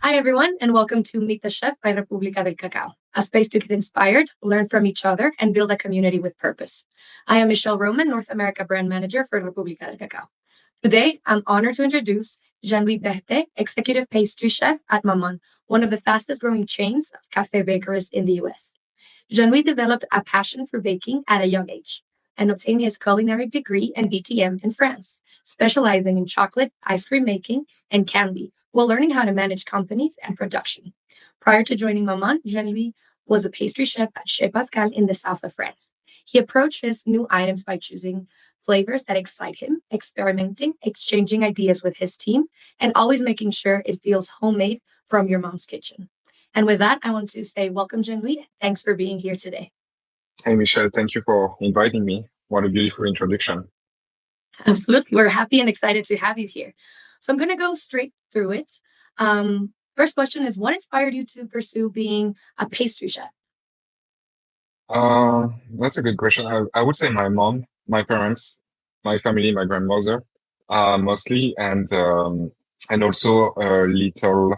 Hi, everyone, and welcome to Meet the Chef by República del Cacao, a space to get inspired, learn from each other, and build a community with purpose. I am Michelle Roman, North America Brand Manager for República del Cacao. Today, I'm honored to introduce Jean Louis Berthet, Executive Pastry Chef at Maman, one of the fastest growing chains of cafe-bakeries in the US. Jean Louis developed a passion for baking at a young age and obtained his culinary degree and BTM in France, specializing in chocolate, ice cream making, and candy, while learning how to manage companies and production. Prior to joining Maman, Jean Louis was a pastry chef at Chez Pascal in the south of France. He approached his new items by choosing flavors that excite him, experimenting, exchanging ideas with his team, and always making sure it feels homemade from your mom's kitchen. And with that, I want to say welcome, Jean Louis. Thanks for being here today. Hey, Michelle, thank you for inviting me. What a beautiful introduction. Absolutely. We're happy and excited to have you here. So I'm going to go straight through it. First question is, what inspired you to pursue being a pastry chef? That's a good question. I would say my mom, my parents, my family, my grandmother, mostly, and also a little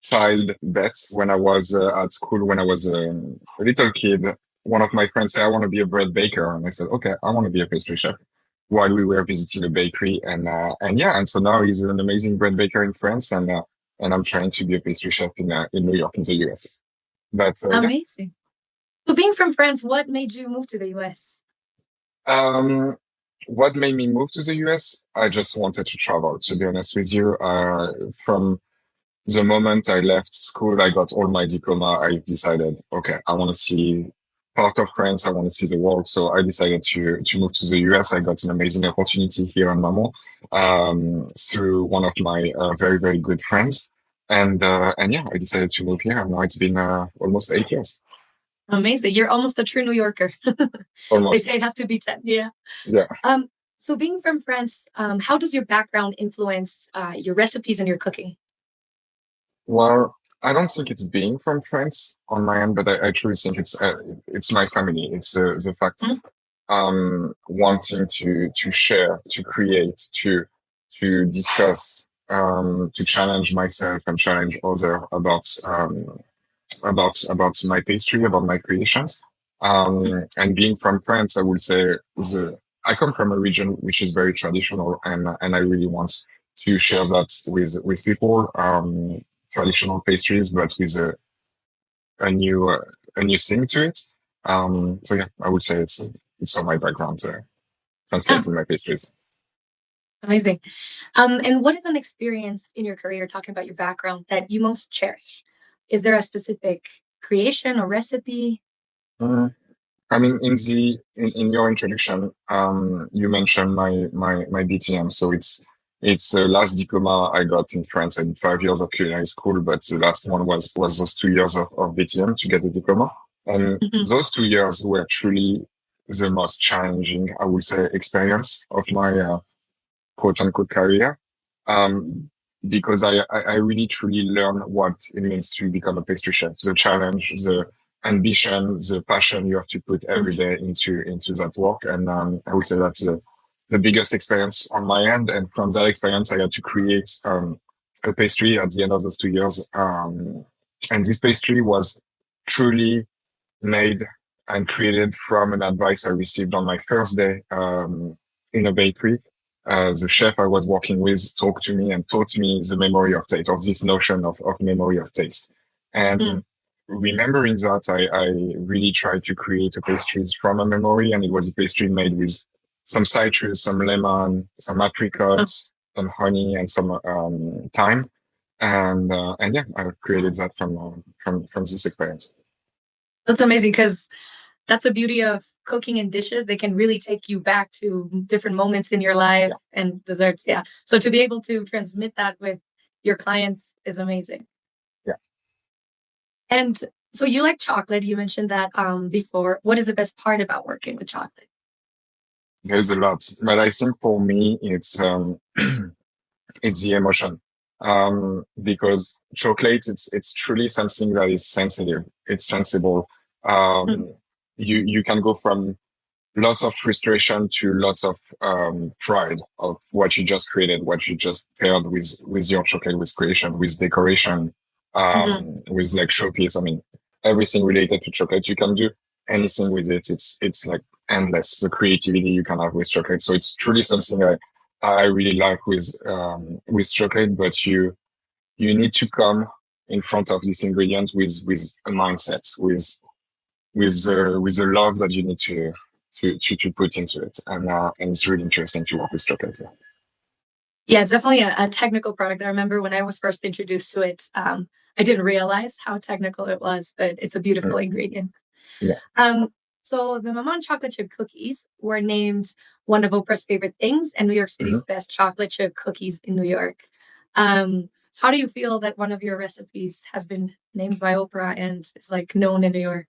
child bet when I was at school when I was a little kid. One of my friends said, "I want to be a bread baker," and I said, "Okay, I want to be a pastry chef." While we were visiting a bakery, and yeah, and so now he's an amazing bread baker in France, and I'm trying to be a pastry chef in New York in the US. But yeah. Amazing. So being from France, what made you move to the US? Um, what made me move to the US? I just wanted to travel, to be honest with you. From the moment I left school, I got all my diploma. I decided, okay, I want to see part of France. I want to see the world. So I decided to move to the US. I got an amazing opportunity here in Maman, through one of my very, very good friends. And yeah, I decided to move here. And now it's been almost 8 years. Amazing. You're almost a true New Yorker. They Almost. say it has to be 10. Yeah. Yeah. So being from France, how does your background influence your recipes and your cooking? Well, I don't think it's being from France on my end, but I truly think it's my family. It's the fact of wanting to share, to create, to discuss, to challenge myself and challenge other about my pastry, about my creations. And being from France, I would say I come from a region which is very traditional, and I really want to share that with people. Traditional pastries, but with a new uh, a new thing to it. So yeah, I would say it's all my background Yeah, translating my pastries. amazing. And what is an experience in your career, talking about your background, that you most cherish? Is there a specific creation or recipe? Mm, I mean, in your introduction, you mentioned my BTM. So it's the last diploma I got in France. I did 5 years of culinary school, but the last one was those 2 years of BTM to get the diploma. And Mhm. those 2 years were truly the most challenging, I would say, experience of my quote unquote career. Um, because I really truly learned what it means to become a pastry chef, the challenge, the ambition, the passion you have to put every day into that work. And I would say that's the biggest experience on my end. And from that experience, I had to create a pastry at the end of those 2 years. And this pastry was truly made and created from an advice I received on my first day in a bakery. The chef I was working with talked to me and taught me the memory of taste, of this notion of memory of taste. Mm. And remembering that, I really tried to create a pastries from a memory, and it was a pastry made with some citrus, some lemon, some Oh, apricots, some honey, and some thyme. And yeah, I created that from this experience. that's amazing because that's the beauty of cooking and dishes. They can really take you back to different moments in your life Yeah, and desserts. Yeah. So to be able to transmit that with your clients is amazing. yeah. And so you like chocolate. You mentioned that before. What is the best part about working with chocolate? There's a lot, but I think for me, it's the emotion. Because chocolate, it's truly something that is sensitive. It's sensible. Mm. Um, you can go from lots of frustration to lots of pride of what you just created, what you just paired with your chocolate, with creation, with decoration. Hmm. with like showpiece. I mean, everything related to chocolate, you can do anything with it. It's like endless, the creativity you can have with chocolate. So it's truly something I really like with chocolate, but you need to come in front of this ingredient with a mindset, with the love that you need to put into it, and it's really interesting to work with chocolate. Yeah. Yeah, it's definitely a technical product. I remember when I was first introduced to it, I didn't realize how technical it was, but it's a beautiful Mm, ingredient. yeah. Um, so the Maman chocolate chip cookies were named one of Oprah's favorite things and New York City's Mhm. best chocolate chip cookies in New York. So how do you feel that one of your recipes has been named by Oprah and is like known in New York?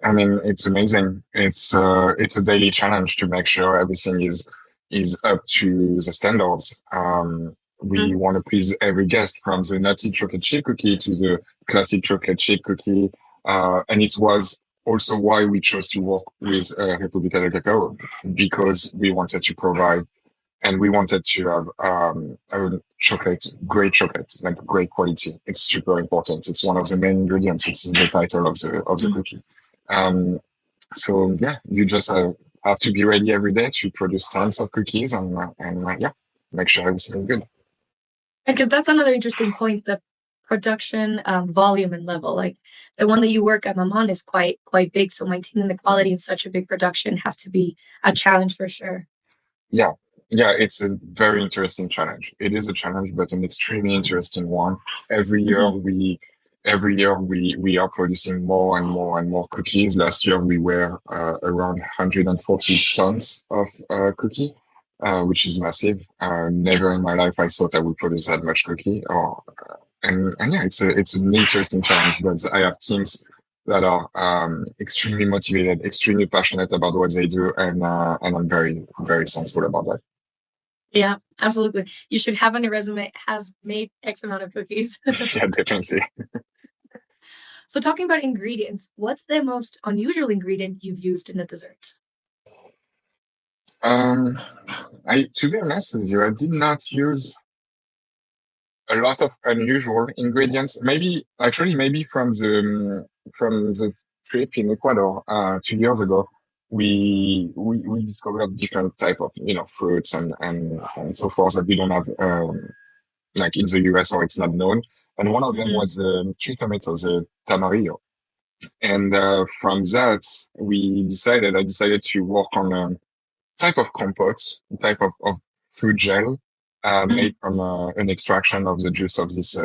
I mean, it's amazing. It's a daily challenge to make sure everything is up to the standards. We Mhm. want to please every guest, from the nutty chocolate chip cookie to the classic chocolate chip cookie. And it was also why we chose to work with Repubblica del Cacao, because we wanted to provide, and we wanted to have chocolate, great chocolate, like great quality. It's super important. It's one of the main ingredients. It's in the title of the Mhm. cookie. Um, so yeah, you just have to be ready every day to produce tons of cookies, and yeah, make sure everything is good. Because that's another interesting point, the production volume and level. Like the one that you work at Maman is quite big, so maintaining the quality in such a big production has to be a challenge for sure. Yeah, yeah, it's a very interesting challenge. It is a challenge, but an extremely interesting one. Every year Mhm. we, every year we are producing more and more and more cookies. Last year we were around 140 tons of cookie, which is massive. Never in my life I thought I would produce that much cookie. And yeah, it's an interesting challenge. But I have teams that are extremely motivated, extremely passionate about what they do, and I'm very thankful about that. Yeah, absolutely. You should have on your resume has made X amount of cookies. Yeah, definitely. So talking about ingredients, what's the most unusual ingredient you've used in a dessert? Um, I to be honest with you, I did not use a lot of unusual ingredients. Maybe from the trip in Ecuador 2 years ago, we discovered different type of fruits and so forth that we don't have like in the US, or it's not known. And one of them Mhm. was tree tomatoes, tamarillo. And from that, I decided to work on type of compote, type of fruit gel Mhm. made from an extraction of the juice of this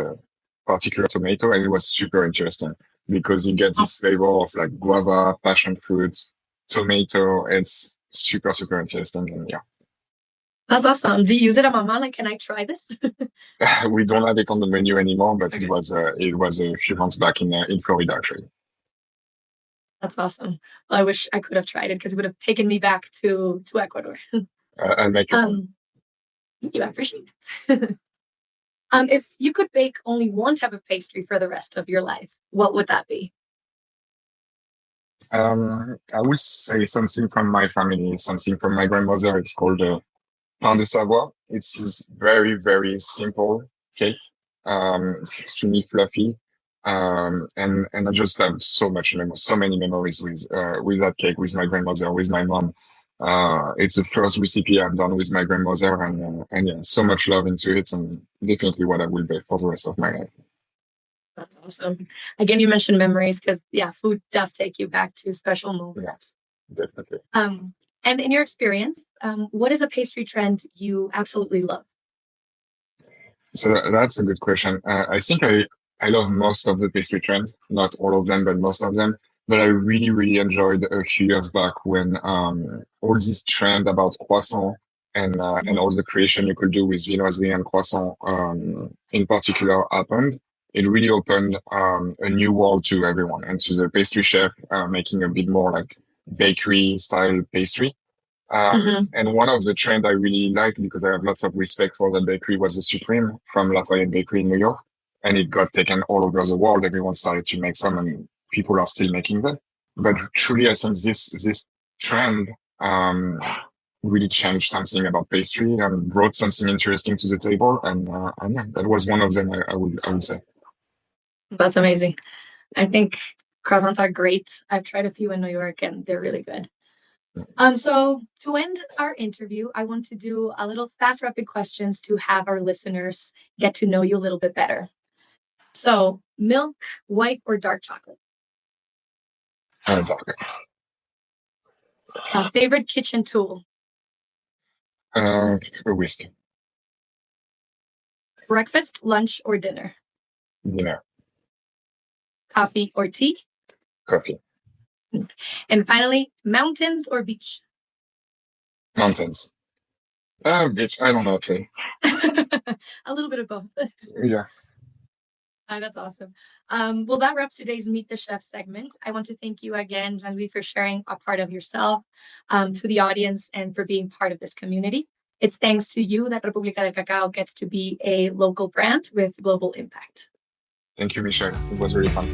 particular tomato. And it was super interesting because you get this flavor of like guava, passion fruit, tomato. It's super, super interesting. And That's awesome. Do you use it at Mama? Like, can I try this? yeah, we don't have it on the menu anymore, but Okay. it was a few months back in Florida, actually. That's awesome. Well, I wish I could have tried it because it would have taken me back to Ecuador. I'll make you one. Um, thank you. I appreciate it. If you could bake only one type of pastry for the rest of your life, what would that be? I would say something from my family, something from my grandmother. It's called pain de Savoie. It's this very, very simple cake. It's extremely fluffy. And I just have so many memories with that cake, with my grandmother, with my mom. It's the first recipe I've done with my grandmother, and yeah, so much love into it, and definitely what I will bake for the rest of my life. That's awesome. Again, you mentioned memories because yeah, food does take you back to special Yeah, moments. definitely. Um, and in your experience, what is a pastry trend you absolutely love? So that's a good question. I think I love most of the pastry trends, not all of them, but most of them. But I really, really enjoyed a few years back when all this trend about croissant and Mhm. all the creation you could do with viennoiserie and croissant in particular happened. It really opened a new world to everyone, and to the pastry chef making a bit more like bakery style pastry. Mhm. And one of the trends I really liked, because I have lots of respect for the bakery, was the Supreme from Lafayette Bakery in New York. And it got taken all over the world. Everyone started to make some, and people are still making them. But truly, I think this trend um, really changed something about pastry and brought something interesting to the table. And yeah, that was one of them. I would say. That's amazing. I think croissants are great. I've tried a few in New York and they're really good. So to end our interview, I want to do a little fast rapid questions to have our listeners get to know you a little bit better. So milk, white or dark chocolate? Dark. Favorite kitchen tool? A whisk. Breakfast, lunch, or dinner? Dinner. Coffee or tea? Coffee. And finally, mountains or beach? Mountains. Beach. I don't know, actually. A little bit of both. Yeah. That's awesome. Well, that wraps today's Meet the Chef segment. I want to thank you again, Jean Louis, for sharing a part of yourself to the audience and for being part of this community. It's thanks to you that República del Cacao gets to be a local brand with global impact. Thank you, Michelle. It was really fun.